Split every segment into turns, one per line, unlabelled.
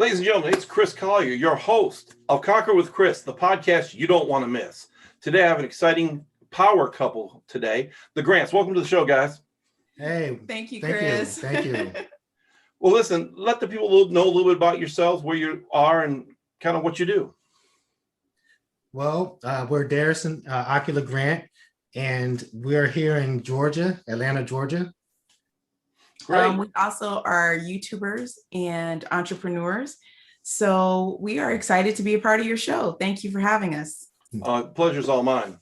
Ladies and gentlemen, it's Chris Collier, your host of Conquer with Chris, the podcast you don't want to miss. Today, I have an exciting power couple today, the Grants. Welcome to the show, guys.
Hey.
Thank you, Chris.
Thank you.
Well, listen, let the people know a little bit about yourselves, where you are, and kind of what you do.
Well, we're Darius and Ocular Grant, and we're here in Georgia, Atlanta, Georgia.
Great.
We also are YouTubers and entrepreneurs. So we are excited to be a part of your show. Thank you for having us.
Pleasure's all mine.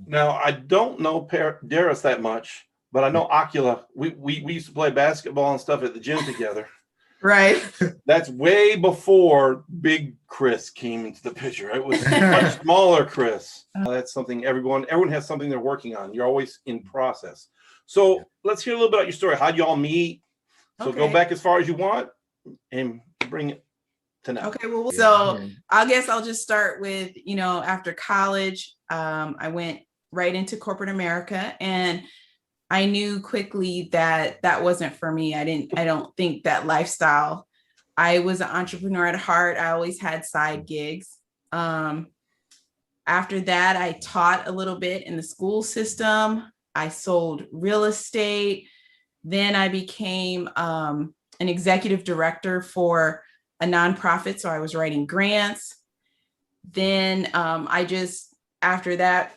Now, I don't know Darius that much, but I know Ocular. We used to play basketball and stuff at the gym together.
Right.
That's way before Big Chris came into the picture. It was much smaller Chris. That's something everyone has something they're working on. You're always in process. So let's hear a little bit about your story. How'd y'all meet? So Go back as far as you want and bring it to now.
Okay, well, so I guess I'll just start with, after college, I went right into corporate America, and I knew quickly that that wasn't for me. I don't think that lifestyle. I was an entrepreneur at heart. I always had side gigs. After that, I taught a little bit in the school system. I sold real estate. Then I became an executive director for a nonprofit. So I was writing grants. Then after that,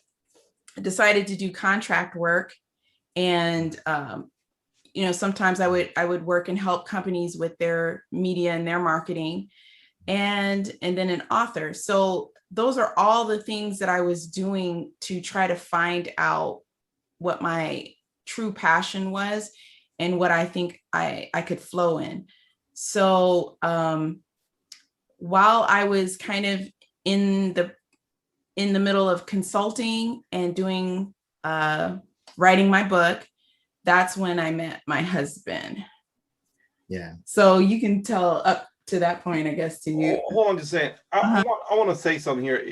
decided to do contract work. And, sometimes I would work and help companies with their media and their marketing, and then an author. So those are all the things that I was doing to try to find out what my true passion was and what I think I could flow in. So while I was kind of in the middle of consulting and doing writing my book, that's when I met my husband.
Yeah.
So you can tell up to that point, I guess, to you.
Hold on, just saying. I want to say something here.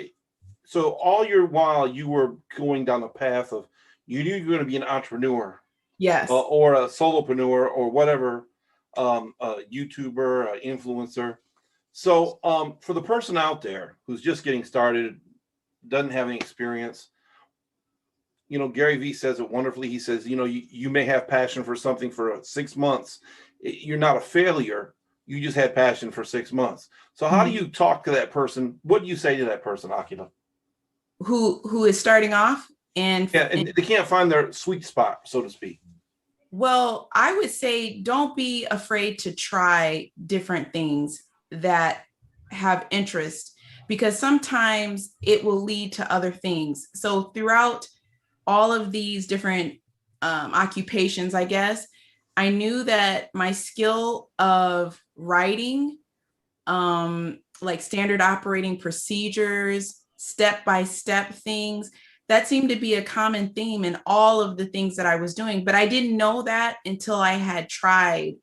So all your while you were going down the path of, you knew you were going to be an entrepreneur.
Yes.
Or a solopreneur or whatever, a YouTuber, influencer. So for the person out there who's just getting started, doesn't have any experience, Gary Vee says it wonderfully. He says, you may have passion for something for 6 months. You're not a failure. You just had passion for 6 months. So how do you talk to that person? What do you say to that person, Akila?
Who is starting off? And
they can't find their sweet spot, so to speak.
Well, I would say don't be afraid to try different things that have interest, because sometimes it will lead to other things. So throughout all of these different occupations, I guess, I knew that my skill of writing, like standard operating procedures, step-by-step things, that seemed to be a common theme in all of the things that I was doing. But I didn't know that until I had tried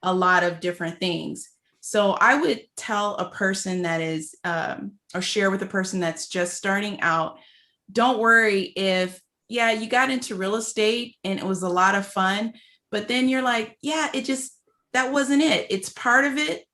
a lot of different things. So I would tell a person that is, or share with a person that's just starting out, don't worry if, you got into real estate and it was a lot of fun, but then you're like, that wasn't it. It's part of it.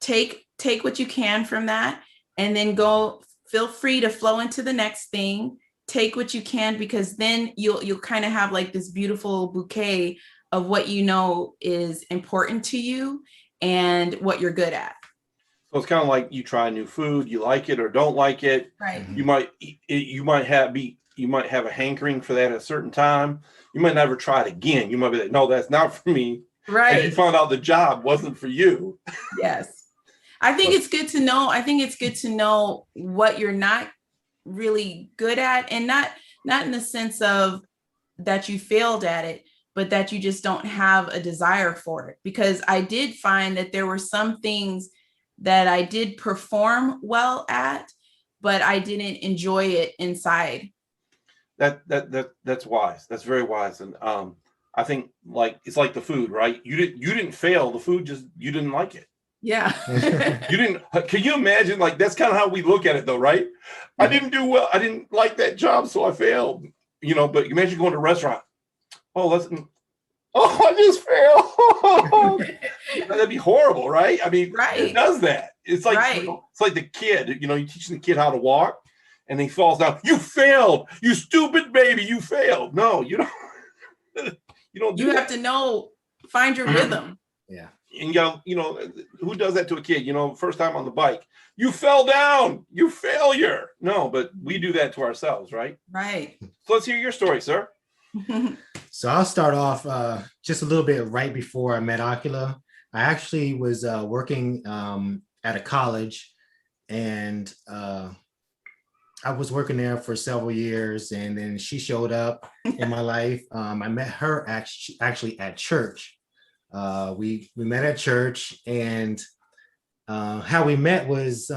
Take what you can from that, and then feel free to flow into the next thing. Take what you can, because then you'll kind of have like this beautiful bouquet of what is important to you and what you're good at.
So it's kind of like you try new food, you like it or don't like it.
Right.
You might have a hankering for that at a certain time. You might never try it again. You might be like, no, that's not for me.
Right.
And you found out the job wasn't for you.
Yes. I think it's good to know. I think it's good to know what you're not really good at, and not in the sense of that you failed at it, but that you just don't have a desire for it. Because I did find that there were some things that I did perform well at, but I didn't enjoy it inside.
That's wise. That's very wise. And I think it's like the food, right? You didn't fail. The food, just you didn't like it.
Yeah.
You didn't. Can you imagine? That's kind of how we look at it, though, right? I didn't do well. I didn't like that job, so I failed. But imagine going to a restaurant. Oh, Oh, I just failed. That'd be horrible, right? I mean,
Right.
it does that. It's like,
Right.
it's like the kid, you're teaching the kid how to walk and he falls down. You failed. You stupid baby. You failed. No, you don't. You don't do
You
that.
have to find your rhythm.
Yeah.
And who does that to a kid? First time on the bike, you fell down, you failure. No, but we do that to ourselves, right?
Right.
So let's hear your story, sir.
So I'll start off just a little bit right before I met Ocula. I actually was working at a college, and I was working there for several years, and then she showed up in my life. I met her actually at church. We met at church, and how we met was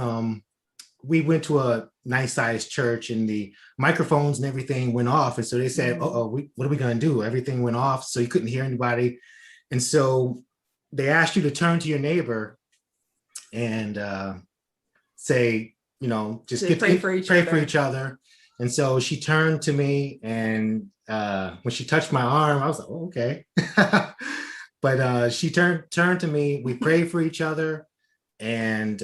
we went to a nice sized church, and the microphones and everything went off. And so they said, what are we going to do? Everything went off, so you couldn't hear anybody. And so they asked you to turn to your neighbor and say, just
pray for each other.
And so she turned to me, and when she touched my arm, I was like, oh, okay. But she turned to me. We prayed for each other, and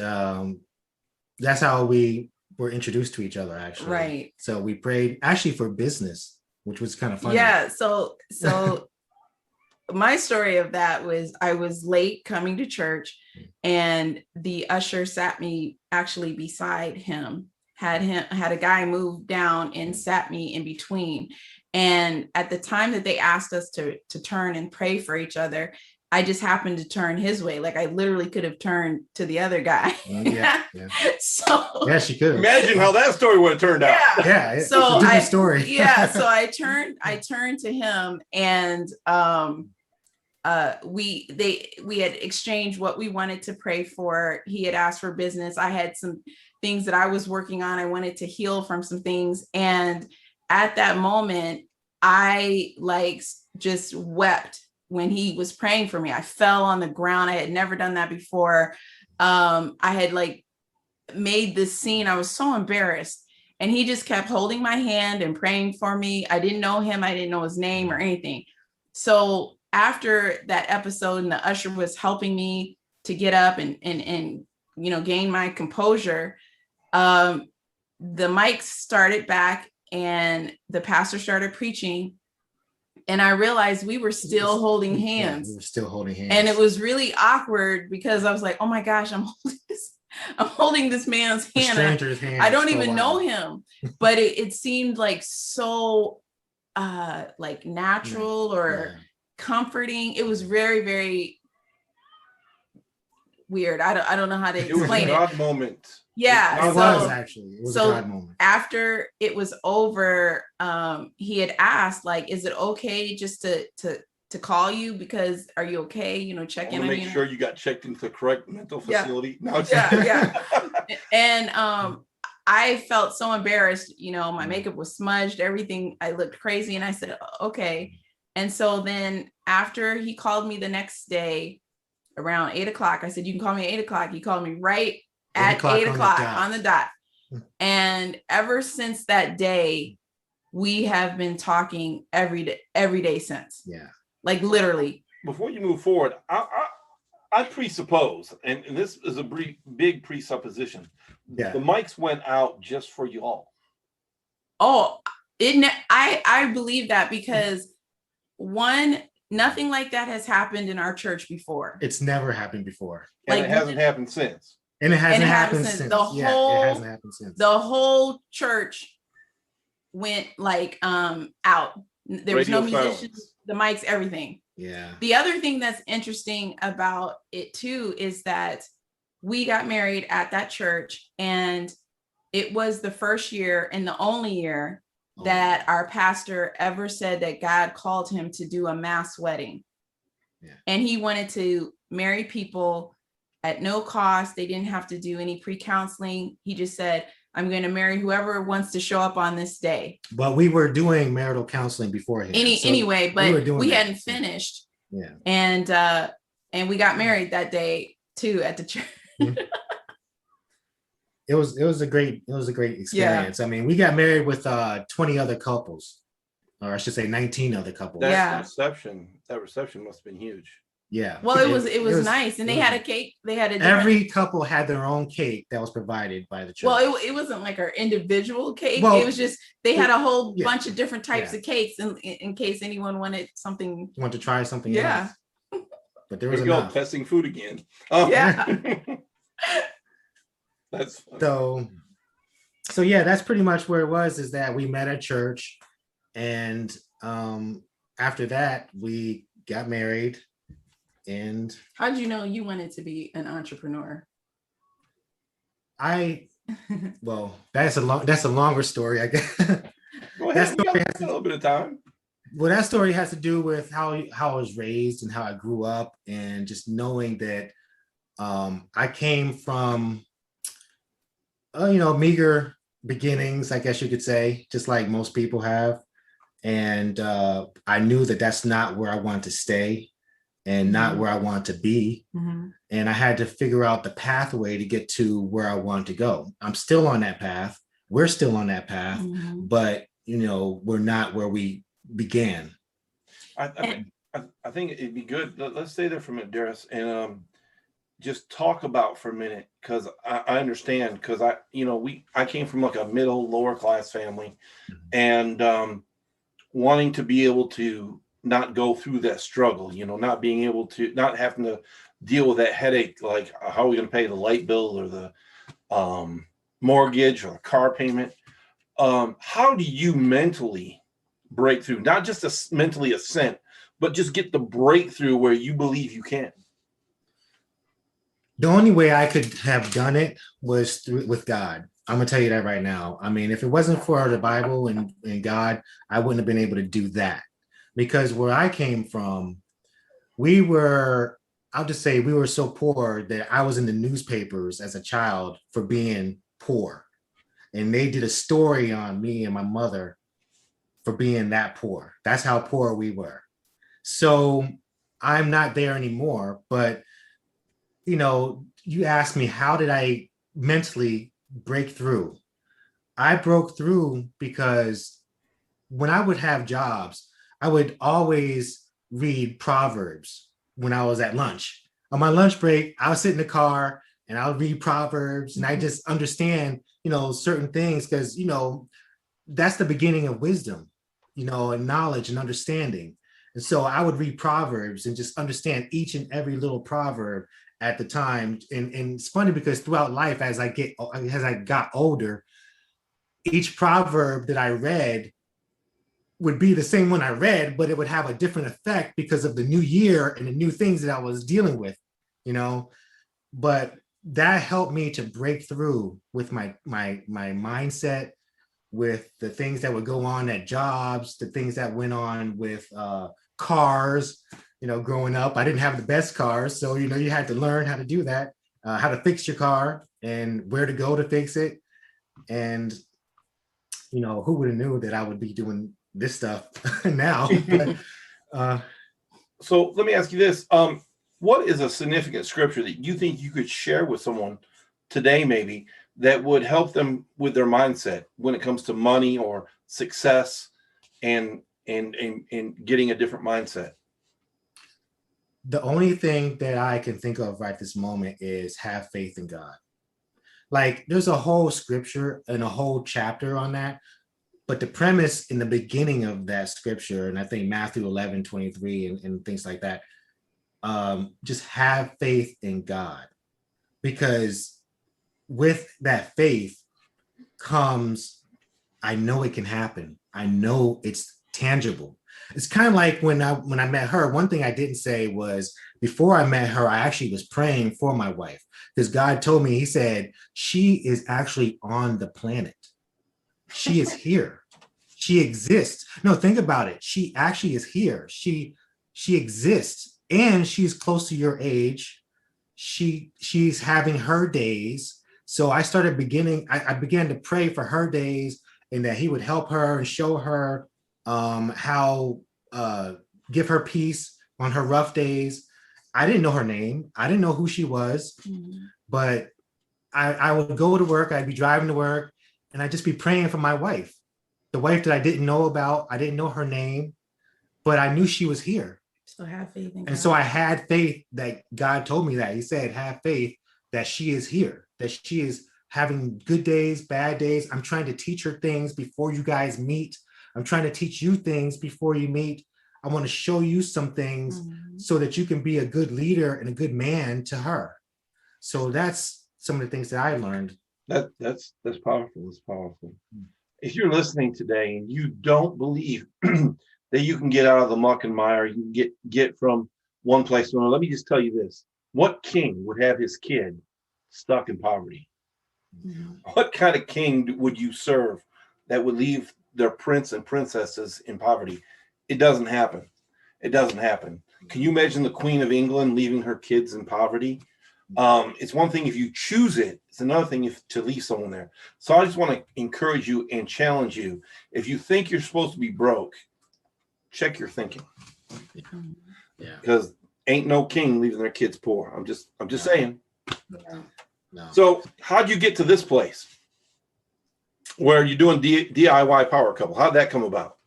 that's how we were introduced to each other, actually.
Right.
So we prayed actually for business, which was kind of funny.
Yeah. So my story of that was I was late coming to church, and the usher sat me actually beside him, had a guy move down and sat me in between. And at the time that they asked us to turn and pray for each other, I just happened to turn his way. Like I literally could have turned to the other guy.
Yeah.
So
yeah, she could.
Imagine how that story would have turned out.
Yeah.
So
it's a different story.
Yeah. So I turned to him, and we had exchanged what we wanted to pray for. He had asked for business. I had some things that I was working on. I wanted to heal from some things. And at that moment, I just wept when he was praying for me. I fell on the ground. I had never done that before. I had made this scene. I was so embarrassed. And he just kept holding my hand and praying for me. I didn't know him. I didn't know his name or anything. So after that episode, and the usher was helping me to get up and gain my composure, the mics started back and the pastor started preaching, and I realized we were still holding hands.
We were still holding hands.
And it was really awkward because I was like, oh my gosh, I'm holding this man's hand.
Stranger's hand.
I don't even know him, but it seemed so natural or comforting. It was very, very weird. I don't know how to explain it.
It was a God moment.
Yeah.
It was actually. It was a God moment.
After it was over, he had asked, is it okay just to call you, because are you okay? Check in on you.
Make sure you got checked into the correct mental facility.
Yeah. No, yeah. And I felt so embarrassed. My makeup was smudged, everything. I looked crazy, and I said, okay. And so then after he called me the next day around 8:00, I said, you can call me at 8:00. He called me right at 8:00 on the dot. And ever since that day, we have been talking every day since.
Yeah.
Literally.
Before you move forward, I presuppose, and this is a big presupposition.
Yeah.
The mics went out just for you all.
Oh, I believe that because nothing like that has happened in our church before.
It's never happened before.
And it hasn't happened since.
And it hasn't happened since.
It hasn't happened since. The whole church went out. There was no musicians, the mics, everything.
Yeah.
The other thing that's interesting about it too is that we got married at that church, and it was the first year and the only year that our pastor ever said that God called him to do a mass wedding. Yeah. And he wanted to marry people at no cost. They didn't have to do any pre-counseling. He just said, I'm going to marry whoever wants to show up on this day.
But we were doing marital counseling beforehand.
Anyway, but we hadn't finished.
Yeah.
And we got married that day too at the church. Mm-hmm.
It was a great experience. Yeah. I mean, we got married with 20 other couples. or I should say 19 other couples.
That
Yeah.
reception must have been huge.
Yeah.
Well, it was nice, and they had a cake. They had a different,
every couple had their own cake that was provided by the church.
well, it wasn't like our individual cake.
Well,
it was just they had a whole
yeah.
bunch of different types
Yeah.
of cakes in case anyone wanted something.
Want to try something
Yeah.
else. But there
There
was
we go,
enough.
testing food again.
Yeah.
That's funny.
So yeah, that's pretty much where it was, is that we met at church, and after that we got married. And
How'd you know you wanted to be an entrepreneur?
well, that's a longer story, I guess.
Go ahead, we got a little bit of time.
Well, that story has to do with how I was raised and how I grew up, and just knowing that I came from meager beginnings, I guess you could say, just like most people have. And I knew that that's not where I wanted to stay, and not where I want to be.
Mm-hmm.
And I had to figure out the pathway to get to where I want to go. I'm still on that path. We're still on that path, but we're not where we began.
I think it'd be good. Let's stay there for a minute, Darius, and just talk about for a minute, because I understand, because I came from like a middle lower class family, and wanting to be able to not go through that struggle, not being able to, not having to deal with that headache, like how are we going to pay the light bill or the mortgage or the car payment. How do you mentally break through, not just mentally assent, but just get the breakthrough where you believe you can?
The only way I could have done it was with God. I'm gonna tell you that right now. I mean, if it wasn't for the Bible and God, I wouldn't have been able to do that. Because where I came from, I'll just say we were so poor that I was in the newspapers as a child for being poor. And they did a story on me and my mother for being that poor. That's how poor we were. So I'm not there anymore. But, you asked me, how did I mentally break through? I broke through because when I would have jobs, I would always read Proverbs when I was at lunch. On my lunch break, I would sit in the car and I would read Proverbs, and I just understand, certain things, because, that's the beginning of wisdom, and knowledge and understanding. And so I would read Proverbs and just understand each and every little proverb at the time. And it's funny because throughout life, as I got older, each proverb that I read would be the same one I read, but it would have a different effect because of the new year and the new things that I was dealing with, but that helped me to break through with my mindset, with the things that would go on at jobs, the things that went on with cars. Growing up, I didn't have the best cars. So, you had to learn how to do that, how to fix your car and where to go to fix it. And, who would have knew that I would be doing this stuff now?
So let me ask you this. What is a significant scripture that you think you could share with someone today, maybe, that would help them with their mindset when it comes to money or success and getting a different mindset?
The only thing that I can think of right this moment is have faith in God. Like, there's a whole scripture and a whole chapter on that. But the premise in the beginning of that scripture, and I think Matthew 11:23 and things like that, just have faith in God. Because with that faith comes, I know it can happen. I know it's tangible. It's kind of like when I met her, one thing I didn't say was, before I met her, I actually was praying for my wife, because God told me, he said, she is actually on the planet. She is here. She exists. No, think about it. She actually is here. She exists, and she's close to your age. She's having her days. So I began to pray for her days, and that he would help her and show her how give her peace on her rough days. I didn't know her name. I didn't know who she was, but I would go to work. I'd be driving to work, and I'd just be praying for my wife. the wife that I didn't know about. I didn't know her name, but I knew she was here.
So have faith in
And
God.
so I had faith that God told me that. He said, have faith that she is here, that she is having good days, bad days. I'm trying to teach her things before you guys meet. I'm trying to teach you things before you meet. I want to show you some things so that you can be a good leader and a good man to her. So that's some of the things that I learned.
That's powerful. That's powerful. If you're listening today and you don't believe that you can get out of the muck and mire, you can get from one place to another, let me just tell you this. What king would have his kid stuck in poverty? What kind of king would you serve that would leave their prince and princesses in poverty? It doesn't happen. It doesn't happen. Can you imagine the Queen of England leaving her kids in poverty? It's one thing if you choose it. It's another thing to leave someone there. So I just want to encourage you and challenge you. If you think you're supposed to be broke, check your thinking.
Yeah.
Because ain't no king leaving their kids poor. I'm just saying.
No.
So how'd you get to this place where you're doing DIY Power Couple? How'd that come about?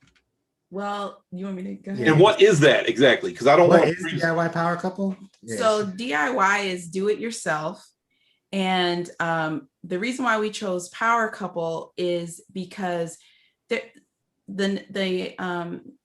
Well, you want me to go ahead?
And what is that exactly? Because I don't
What
want
is DIY Power Couple? Yes.
So DIY is do it yourself. And the reason why we chose Power Couple is because the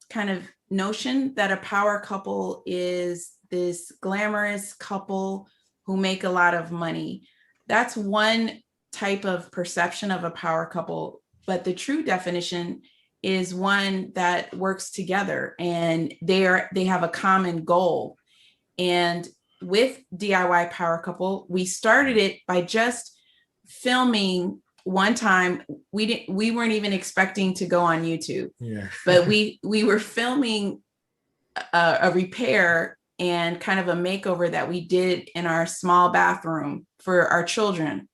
kind of notion that a power couple is this glamorous couple who make a lot of money. That's one type of perception of a power couple, but the true definition is one that works together and they have a common goal. And with DIY Power Couple, we started it by just filming one time. We weren't even expecting to go on YouTube, but we were filming a repair and kind of a makeover that we did in our small bathroom for our children.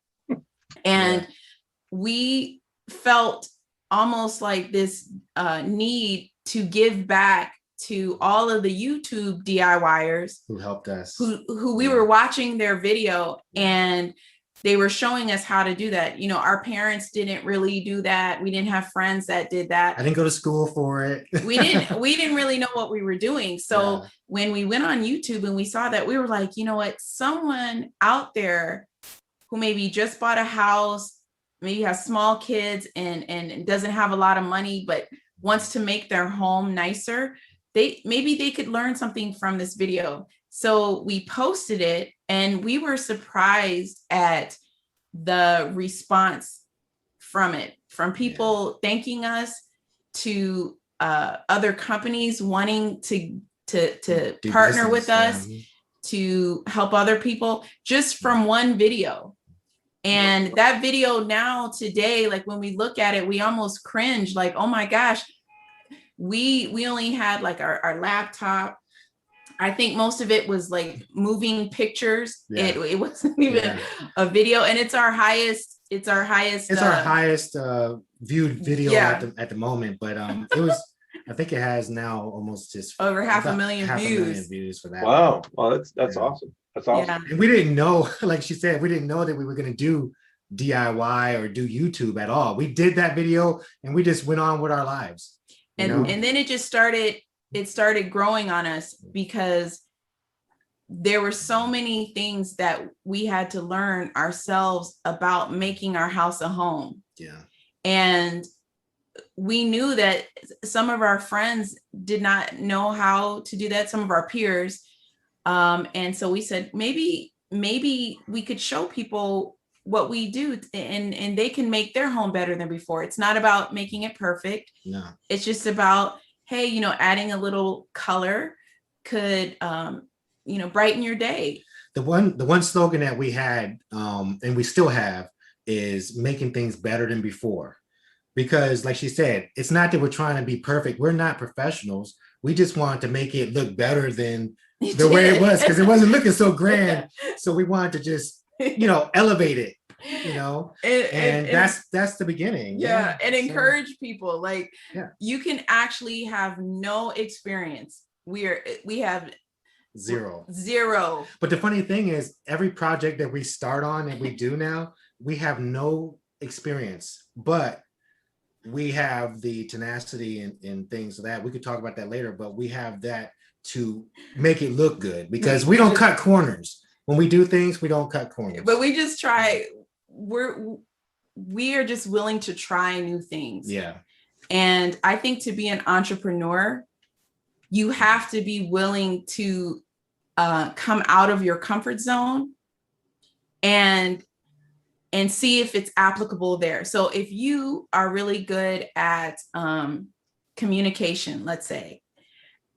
And we felt almost like this need to give back to all of the YouTube DIYers
who helped us,
who we were watching their video and they were showing us how to do that. You know, our parents didn't really do that. We didn't have friends that did that.
I didn't go to school for it.
we didn't really know what we were doing. So when we went on YouTube and we saw that, we were like, you know what, someone out there who maybe just bought a house, maybe has small kids and doesn't have a lot of money, but wants to make their home nicer, maybe they could learn something from this video. So we posted it and we were surprised at the response from it, from people thanking us to other companies wanting to partner with us to help other people just from one video. And that video now today, like when we look at it, we almost cringe, like, oh my gosh, we only had like our laptop. I think most of it was like moving pictures. It wasn't even a video, and it's our highest
viewed video at the moment. But it was, I think it has now almost just
over half a million
views for that.
Wow. Well, that's awesome. That's awesome.
Yeah.
And we didn't know, like she said, we didn't know that we were going to do DIY or do YouTube at all. We did that video and we just went on with our lives.
And then it just started growing on us because there were so many things that we had to learn ourselves about making our house a home.
Yeah.
And we knew that some of our friends did not know how to do that, some of our peers. And so we said, maybe we could show people what we do and they can make their home better than before. It's not about making it perfect. No. It's just about, hey, adding a little color could, brighten your day.
The one slogan that we had, and we still have, is making things better than before. Because like she said, it's not that we're trying to be perfect. We're not professionals. We just wanted to make it look better than the way it was, because it wasn't looking so grand. So we wanted to just, elevate it, and that's the beginning.
Yeah. And encourage people. Like you can actually have no experience. We have zero.
But the funny thing is, every project that we start on and we do now, we have no experience, but we have the tenacity and things of that. We could talk about that later, but we have that to make it look good because we don't cut corners. When we do things, we don't cut corners.
But we just try. We are just willing to try new things.
Yeah.
And I think to be an entrepreneur, you have to be willing to come out of your comfort zone and see if it's applicable there. So if you are really good at communication, let's say,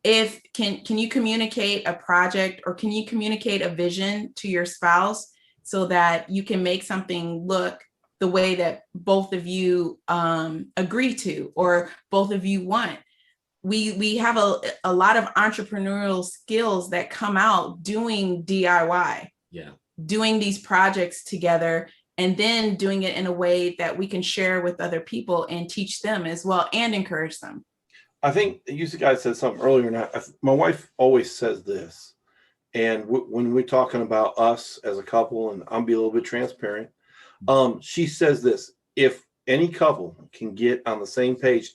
can you communicate a project, or can you communicate a vision to your spouse so that you can make something look the way that both of you agree to, or both of you want? We have a lot of entrepreneurial skills that come out doing DIY, doing these projects together, and then doing it in a way that we can share with other people and teach them as well and encourage them.
I think you guys said something earlier, and my wife always says this, and when we're talking about us as a couple, and I'll be a little bit transparent, she says this: if any couple can get on the same page,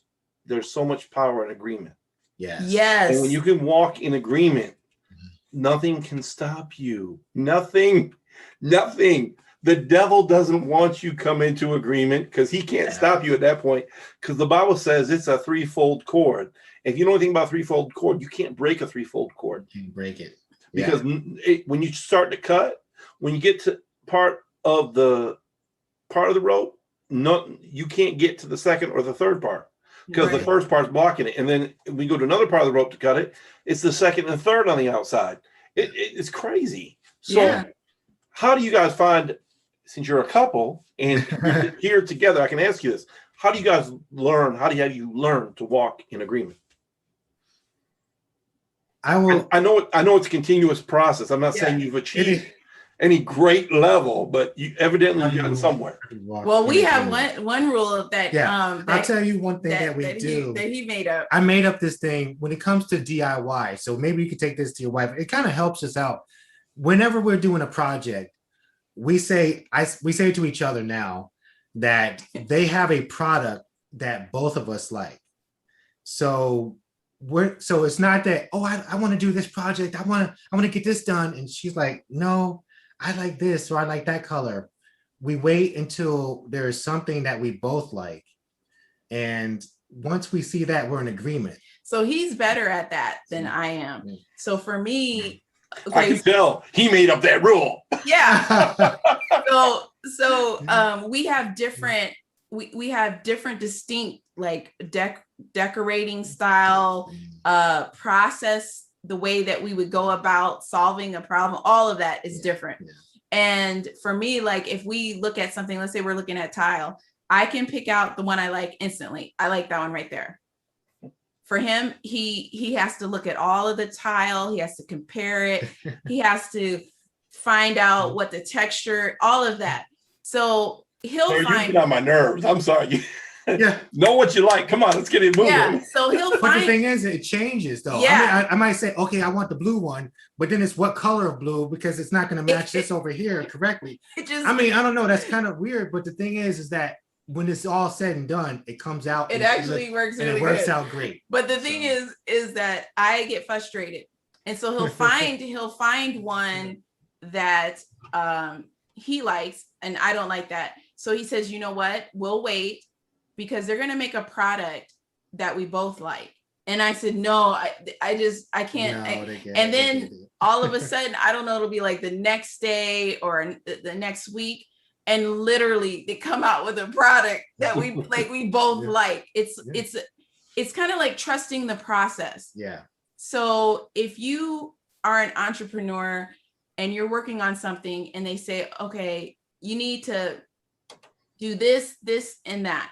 there's so much power in agreement.
Yes.
And when you can walk in agreement, nothing can stop you. Nothing. The devil doesn't want you to come into agreement because he can't stop you at that point, because the Bible says it's a threefold cord. If you know anything about threefold cord, you can't break a threefold cord.
You can't break it.
Because when you start to cut, when you get to part of the rope, you can't get to the second or the third part, because the first part's blocking it. And then we go to another part of the rope to cut it. It's the second and third on the outside. It's crazy. So how do you guys find, since you're a couple and you're here together, I can ask you this: how do you guys learn? How do you learn to walk in agreement? I know it's a continuous process. I'm not saying you've achieved any great level, but you evidently gotten somewhere.
Well, we have one rule of that.
I'll tell you one thing that we do.
That he made up.
I made up this thing when it comes to DIY. So maybe you could take this to your wife. It kind of helps us out. Whenever we're doing a project, we say to each other now that they have a product that both of us like. So it's not that, I want to do this project, I want to get this done, and she's like, no, I like this, or I like that color. We wait until there's something that we both like, and once we see that, we're in agreement. So
he's better at that than I am. So for me,
I can tell he made up that rule.
Yeah. So we have different distinct, like, decorating style, process, the way that we would go about solving a problem. All of that is different. And for me, like, if we look at something, let's say we're looking at tile, I can pick out the one I like instantly. I like that one right there. For him, he has to look at all of the tile. He has to compare it. He has to find out what the texture, all of that. So he'll find. You're on
my nerves. I'm sorry. Know what you like. Come on, let's get it moving.
Yeah. So he'll find.
But the thing is, it changes though.
Yeah.
I might say, okay, I want the blue one, but then it's what color of blue, because it's not going to match this over here correctly. I don't know. That's kind of weird. But the thing is that when it's all said and done, it comes out.
It actually works really good.
It works out great.
But the thing is that I get frustrated, and so he'll find one that he likes, and I don't like that. So he says, you know what? We'll wait, because they're gonna make a product that we both like. And I said, no, I can't. No, and then all of a sudden, I don't know, it'll be like the next day or the next week, and literally they come out with a product that we both like. It's kind of like trusting the process.
Yeah.
So if you are an entrepreneur and you're working on something and they say, okay, you need to do this, and that,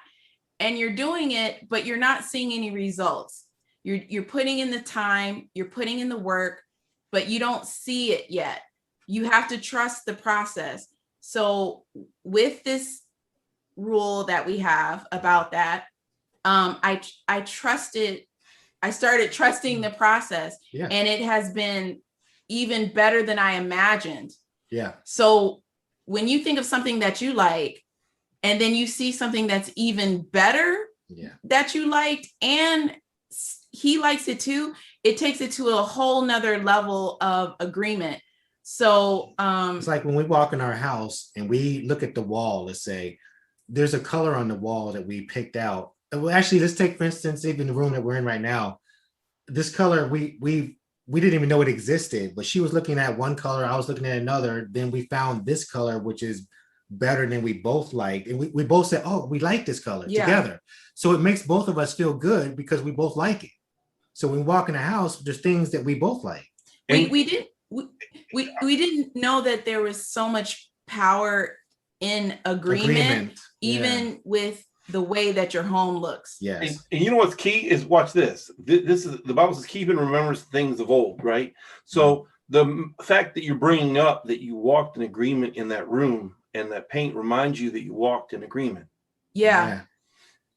and you're doing it, but you're not seeing any results. You're putting in the time, you're putting in the work, but you don't see it yet. You have to trust the process. So with this rule that we have about that, I started trusting the process, and it has been even better than I imagined.
Yeah.
So when you think of something that you like, and then you see something that's even better, that you liked and he likes it too, it takes it to a whole nother level of agreement. So
it's like when we walk in our house and we look at the wall, let's say there's a color on the wall that we picked out. Well, actually, let's take, for instance, even the room that we're in right now. This color, we didn't even know it existed, but she was looking at one color, I was looking at another. Then we found this color, which is better than we both liked. And we both said, oh, we like this color together. So it makes both of us feel good because we both like it. So when we walk in the house, there's things that we both like.
We didn't know that there was so much power in agreement. Even with the way that your home looks.
Yes.
And you know what's key is, watch this. This is, the Bible says, keep and remembers things of old, right? So the fact that you're bringing up that you walked in agreement in that room and that paint reminds you that you walked in agreement.
Yeah.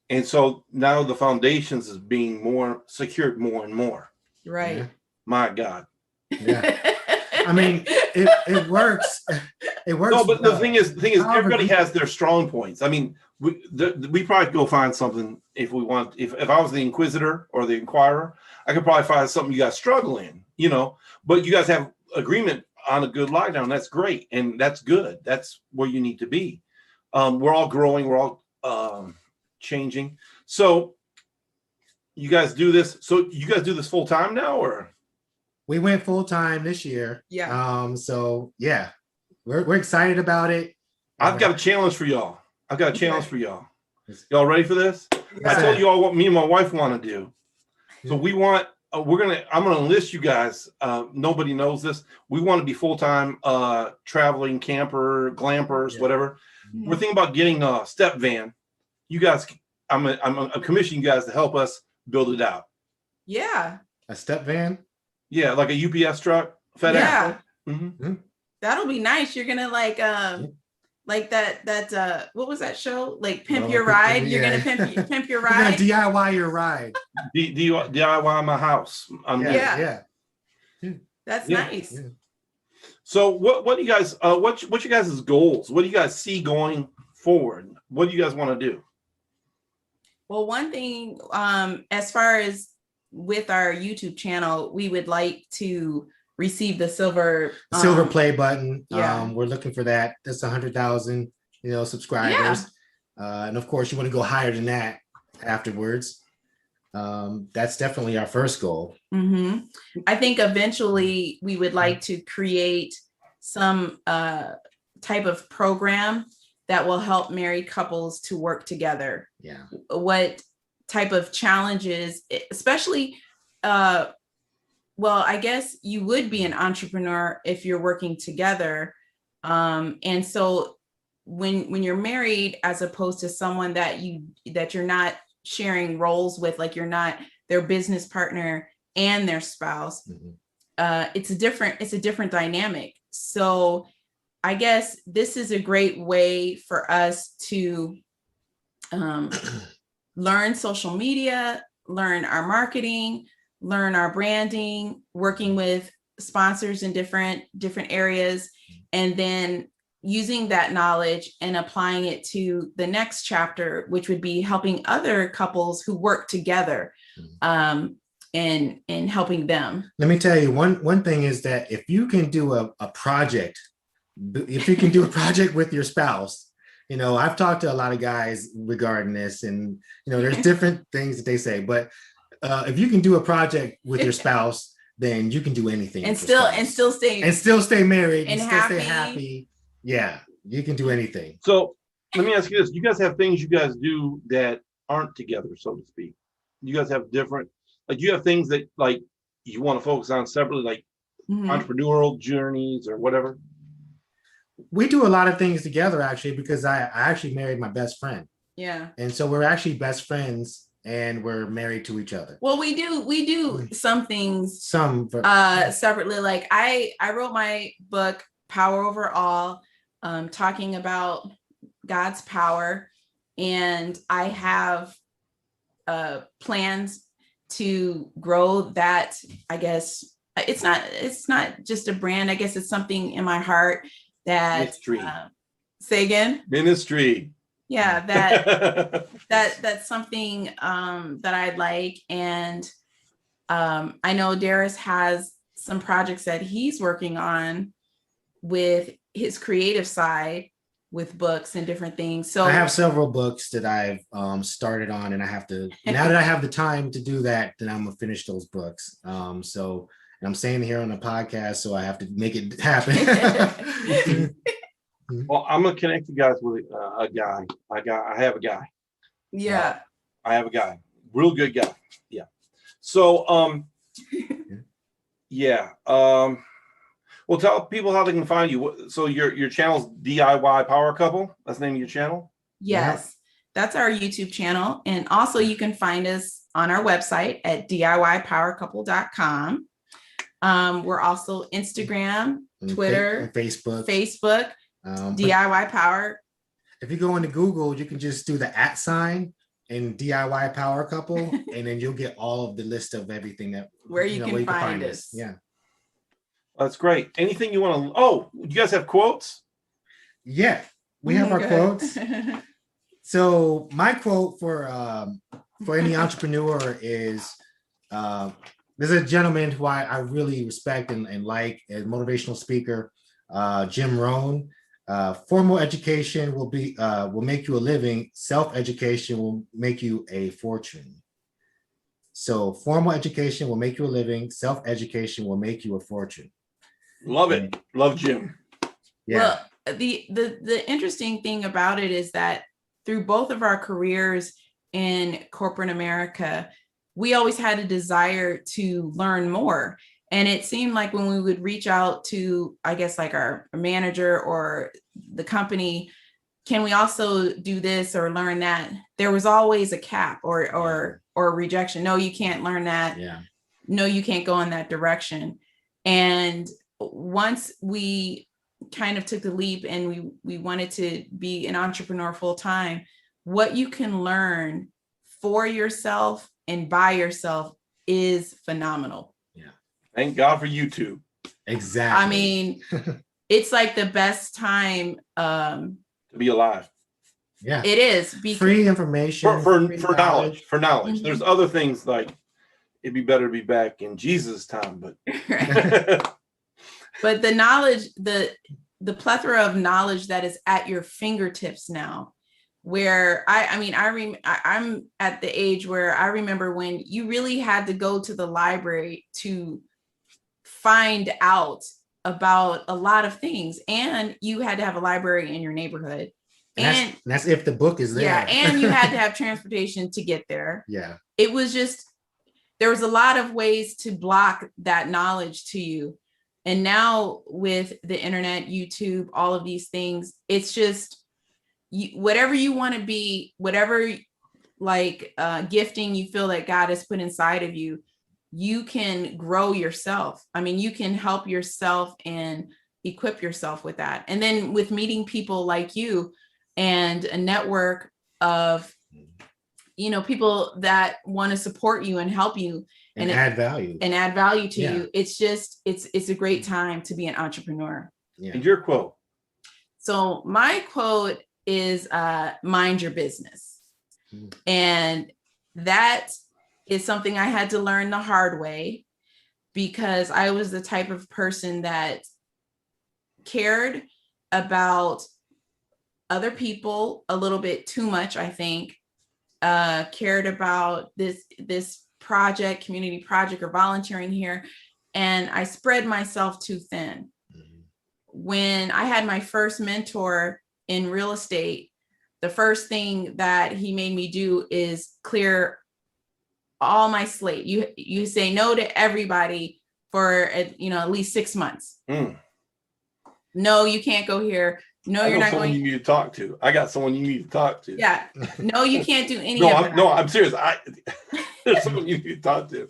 And so now the foundations is being more secured more and more.
Right.
My God.
Yeah. I mean, it works. It works.
No, but the thing is, everybody has their strong points. I mean, we probably go find something if we want. If I was the inquisitor or the inquirer, I could probably find something you guys struggle in, you know. But you guys have agreement on a good lockdown. That's great, and that's good. That's where you need to be. We're all growing. We're all changing. So you guys do this. So you guys do this full time now, or?
We went full time this year.
Yeah.
So yeah, we're excited about it.
I've got a challenge for y'all. Y'all ready for this? I told you all what me and my wife want to do. So we want, I'm going to enlist you guys. Nobody knows this. We want to be full-time traveling camper, glampers, whatever. We're thinking about getting a step van. You guys, I'm commissioning you guys to help us build it out.
Yeah.
A step van?
Yeah, like a UPS truck, FedEx.
Yeah.
Mm-hmm.
That'll be nice. You're gonna like that what was that show? Like Pimp Your Ride. You're gonna pimp your ride.
You're gonna DIY your ride.
DIY my house.
Yeah.
That's nice.
Yeah.
So what do you guys what's your guys' goals? What do you guys see going forward? What do you guys want to do?
Well, one thing, as far as with our YouTube channel, we would like to receive the silver
play button. We're looking for that. That's 100,000, subscribers. And of course, you want to go higher than that afterwards. That's definitely our first goal.
Mm-hmm. I think eventually we would like to create some type of program that will help married couples to work together.
Yeah.
What type of challenges, especially, well, I guess you would be an entrepreneur if you're working together. And so when you're married, as opposed to someone that you're not sharing roles with, like you're not their business partner and their spouse, it's a different dynamic. So I guess this is a great way for us to learn social media, learn our marketing, learn our branding, working with sponsors in different areas, and then using that knowledge and applying it to the next chapter, which would be helping other couples who work together, and helping them.
Let me tell you, one thing is that if you can do a project, if you can do a project with your spouse, I've talked to a lot of guys regarding this, and there's different things that they say, but if you can do a project with your spouse, then you can do anything
and still stay married
and still stay happy. Yeah, you can do anything.
So let me ask you this: you guys have things you guys do that aren't together, so to speak. You guys have different, like you have things that like you want to focus on separately, like entrepreneurial journeys or whatever.
We do a lot of things together, actually, because I actually married my best friend.
Yeah.
And so we're actually best friends, and we're married to each other.
Well, we do some things separately. Like I wrote my book, Power Over All, talking about God's power. And I have plans to grow that. I guess it's not just a brand. I guess it's something in my heart that
ministry.
Say again?
Ministry.
Yeah, that's something that I'd like. And I know Darius has some projects that he's working on with his creative side with books and different things. So
I have several books that I've started on, and I have to, now that I have the time to do that, then I'm gonna finish those books. So and I'm saying here on the podcast, so I have to make it happen.
Well, I'm gonna connect you guys with a guy. I have a guy.
yeah.
I have a guy. Real good guy. Yeah. So yeah. Well, tell people how they can find you. So your channel's DIY Power Couple. That's the name of your channel.
Yes, that's our YouTube channel. And also you can find us on our website at DIYpowercouple.com. We're also Instagram, Twitter, Facebook, DIY Power.
If you go into Google, you can just do the @ and DIY Power Couple, and then you'll get all of the list of everything that
where you can find us.
Yeah.
That's great. Anything you want to? Oh, you guys have quotes? Yeah,
we have our quotes. So my quote for any entrepreneur is, there's a gentleman who I really respect and like, a motivational speaker, Jim Rohn. Formal education will make you a living. Self-education will make you a fortune. So formal education will make you a living. Self-education will make you a fortune.
Love it. Love Jim.
Yeah.
Well, the interesting thing about it is that through both of our careers in corporate America, we always had a desire to learn more. And it seemed like when we would reach out to, I guess, like our manager or the company, can we also do this or learn that? There was always a cap or rejection. No, you can't learn that.
Yeah.
No, you can't go in that direction. And once we kind of took the leap and we wanted to be an entrepreneur full time, what you can learn for yourself and by yourself is phenomenal.
Yeah.
Thank God for YouTube.
Exactly.
I mean, it's like the best time
to be alive.
Yeah.
It is.
Free information.
For knowledge. For knowledge.
Mm-hmm.
There's other things like it'd be better to be back in Jesus' time, but
but the knowledge, the plethora of knowledge that is at your fingertips now, where I'm at the age where I remember when you really had to go to the library to find out about a lot of things, and you had to have a library in your neighborhood.
And that's if the book is there.
Yeah, and you had to have transportation to get there.
Yeah.
It was just, there was a lot of ways to block that knowledge to you. And now with the internet, YouTube, all of these things, it's just whatever you want to be, whatever gifting you feel that God has put inside of you, you can grow yourself. I mean, you can help yourself and equip yourself with that. And then with meeting people like you and a network of, people that want to support you and help you
and add value
to you. It's just, it's a great time to be an entrepreneur.
Yeah.
And your quote?
So my quote is mind your business. Mm-hmm. And that is something I had to learn the hard way, because I was the type of person that cared about other people a little bit too much, I think. Cared about this project, community project, or volunteering here, and I spread myself too thin. Mm-hmm. When I had my first mentor in real estate, the first thing that he made me do is clear all my slate. You say no to everybody for at least 6 months. No, you can't go here. No, you're not going.
You need to talk to. I got someone you need to talk to.
Yeah. No, you can't do any
of
that.
No, I'm serious. There's someone you need to talk to.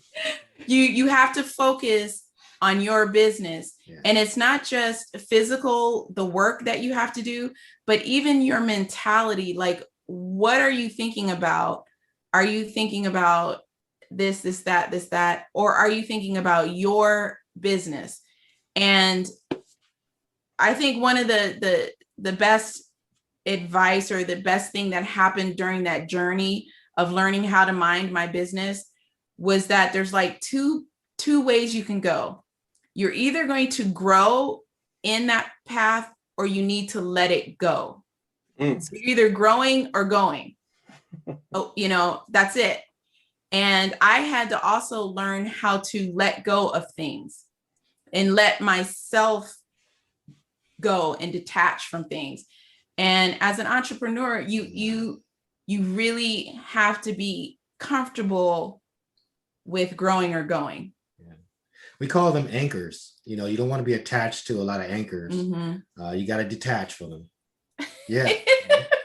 You have to focus on your business. Yeah. And it's not just physical, the work that you have to do, but even your mentality. Like, what are you thinking about? Are you thinking about this, that, or are you thinking about your business? And I think one of the best advice or the best thing that happened during that journey of learning how to mind my business was that there's like two ways you can go. You're either going to grow in that path or you need to let it go. So you're either growing or going. Oh, you know, that's it. And I had to also learn how to let go of things and let myself go and detach from things. And as an entrepreneur, you really have to be comfortable with growing or going.
Yeah. We call them anchors. You know, you don't want to be attached to a lot of anchors. You got to detach from them. Yeah.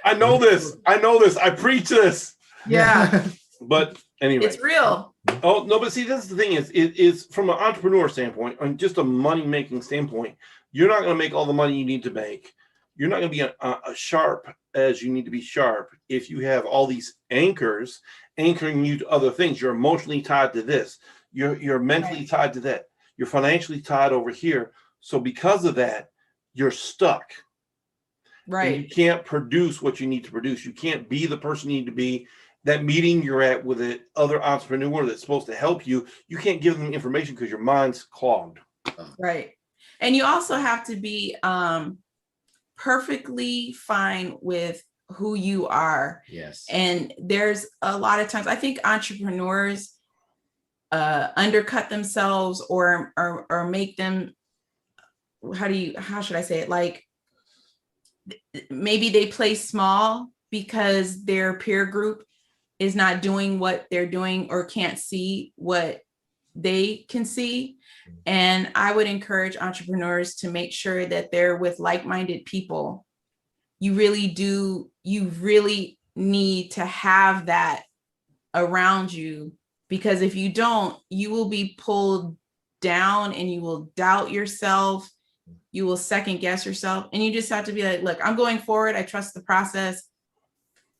I know this. I preach this.
Yeah.
But anyway,
It's real.
Oh no, but see, that's the thing is from an entrepreneur standpoint, on just a money making standpoint, you're not going to make all the money you need to make. You're not going to be as sharp as you need to be sharp if you have all these anchors anchoring you to other things. You're emotionally tied to this. You're mentally tied to that. You're financially tied over here. So because of that, you're stuck.
Right.
And you can't produce what you need to produce. You can't be the person you need to be. That meeting you're at with the other entrepreneur that's supposed to help you, you can't give them information because your mind's clogged.
Right. And you also have to be perfectly fine with who you are.
Yes.
And there's a lot of times I think entrepreneurs undercut themselves or make them, how should I say it? Like maybe they play small because their peer group is not doing what they're doing or can't see what they can see. And I would encourage entrepreneurs to make sure that they're with like-minded people. You really need to have that around you, because if you don't, you will be pulled down and you will doubt yourself. You will second guess yourself. And you just have to be like, look, I'm going forward. I trust the process.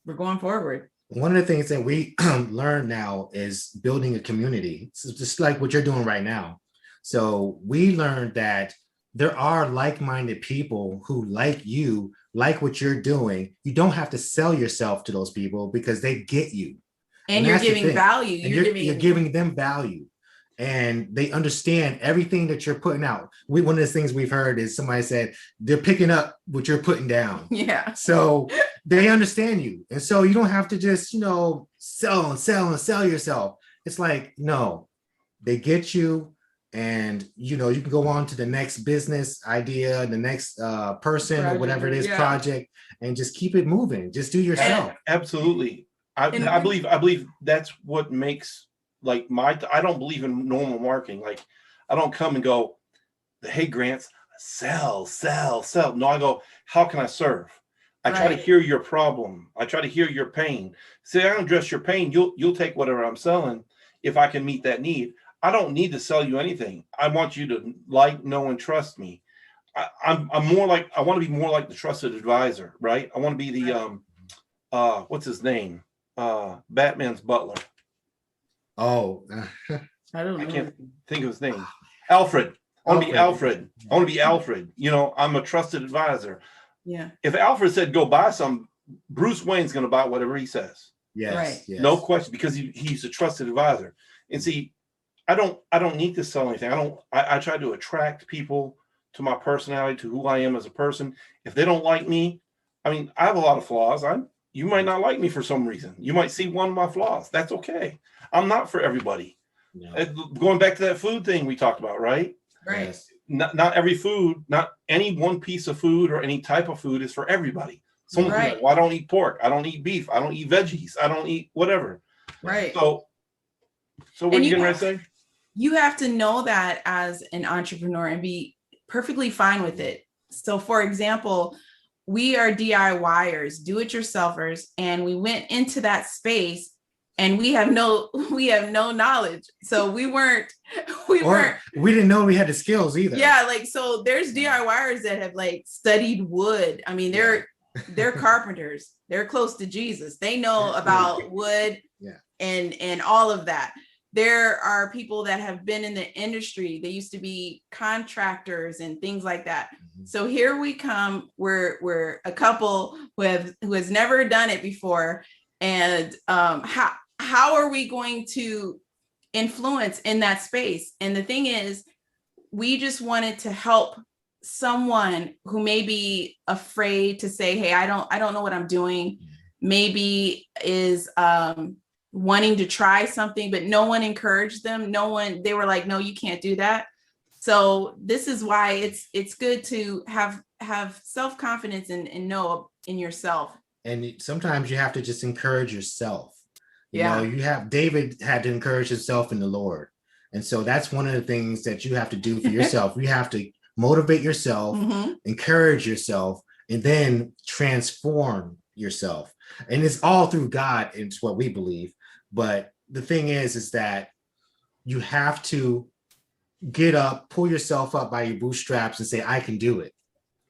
We're going forward.
One of the things that we learn now is building a community. It's just like what you're doing right now. So we learned that there are like-minded people who like you, like what you're doing. You don't have to sell yourself to those people because they get you.
And you're giving value.
And you're giving them value. And they understand everything that you're putting out. One of the things we've heard is somebody said, they're picking up what you're putting down.
Yeah.
So they understand you. And so you don't have to just, sell yourself. It's like, no, they get you. And, you can go on to the next business idea, the next person project, or whatever it is, project, and just keep it moving. Just do yourself.
Absolutely. I believe that's what makes I don't believe in normal marketing. Like I don't come and go, hey Grants, sell. No, I go, how can I serve? I try to hear your problem. I try to hear your pain. See, I don't address your pain. You'll take whatever I'm selling if I can meet that need. I don't need to sell you anything. I want you to know, and trust me. I'm more like, I want to be more like the trusted advisor, right? I want to be the what's his name? Batman's butler.
Oh,
I don't know.
I can't think of his name. Alfred. I want to be Alfred. I want to be Alfred. I'm a trusted advisor.
Yeah.
If Alfred said go buy some, Bruce Wayne's going to buy whatever he says.
Yes.
Right.
Yes.
No question, because he's a trusted advisor. And see, I don't need to sell anything. I try to attract people to my personality, to who I am as a person. If they don't like me, I have a lot of flaws. You might not like me for some reason. You might see one of my flaws. That's okay. I'm not for everybody. No. Going back to that food thing we talked about, right?
Right.
Yes.
Not every food, not any one piece of food or any type of food is for everybody. Someone can be like, well, I don't eat pork. I don't eat beef. I don't eat veggies. I don't eat whatever.
Right.
So what are you going to say?
You have to know that as an entrepreneur and be perfectly fine with it. So for example, we are DIYers, do-it-yourselfers, and we went into that space and we have no knowledge. So we didn't
know we had the skills either.
Yeah, so there's DIYers that have studied wood. They're carpenters. They're close to Jesus. They know about wood and all of that. There are people that have been in the industry. They used to be contractors and things like that. So here we come. We're a couple who has never done it before. And how are we going to influence in that space? And the thing is, we just wanted to help someone who may be afraid to say, hey, I don't know what I'm doing, maybe is wanting to try something, but no one encouraged them. They were like, no, you can't do that. So this is why it's good to have self-confidence and know in yourself.
And sometimes you have to just encourage yourself. You
Yeah.
know, David had to encourage himself in the Lord. And so that's one of the things that you have to do for yourself. You have to motivate yourself, encourage yourself, and then transform yourself. And it's all through God. It's what we believe. But the thing is that you have to get up, pull yourself up by your bootstraps and say, I can do it.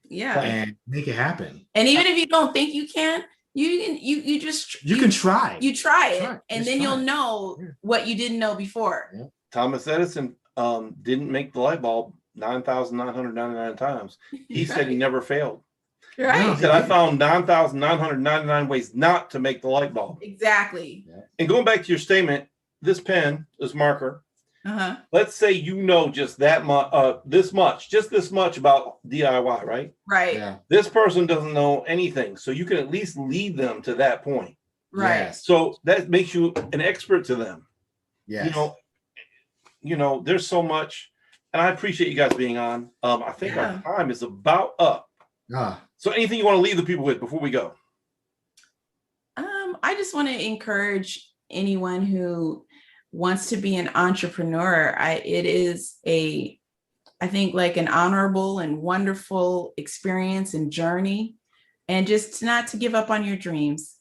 Yeah.
And make it happen.
And even if you don't think you can, you
can try.
You try it, and then you'll know what you didn't know before.
Yeah.
Thomas Edison didn't make the light bulb 9,999 times. He said he never failed.
Right.
He said, I found 9,999 ways not to make the light bulb.
Exactly.
Yeah.
And going back to your statement, this pen, this marker, let's say you know just that much, this much about DIY, right?
Right.
Yeah.
This person doesn't know anything, so you can at least lead them to that point.
Right.
Yes.
So that makes you an expert to them.
Yes.
You know, there's so much, and I appreciate you guys being on. I think our time is about up. So anything you want to leave the people with before we go?
I just want to encourage anyone who wants to be an entrepreneur. It is I think like an honorable and wonderful experience and journey, and just not to give up on your dreams.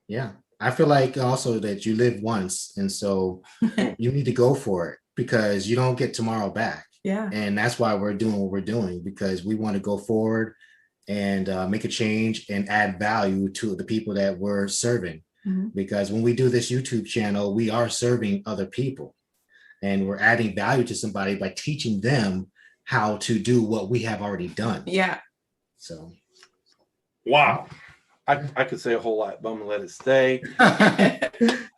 Yeah. I feel like also that you live once, and so you need to go for it, because you don't get tomorrow back.
Yeah.
And that's why we're doing what we're doing, because we want to go forward and make a change and add value to the people that we're serving. Because when we do this YouTube channel, we are serving other people, and we're adding value to somebody by teaching them how to do what we have already done.
Yeah.
So.
Wow. I could say a whole lot, but I'm gonna let it stay.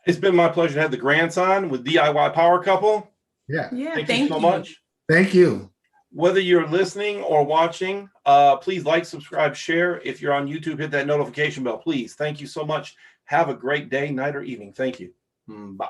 It's been my pleasure to have the grandson with DIY Power Couple.
Yeah.
Yeah.
Thank you so much.
Thank you.
Whether you're listening or watching, please like, subscribe, share. If you're on YouTube, hit that notification bell, please. Thank you so much. Have a great day, night, or evening. Thank you. Bye.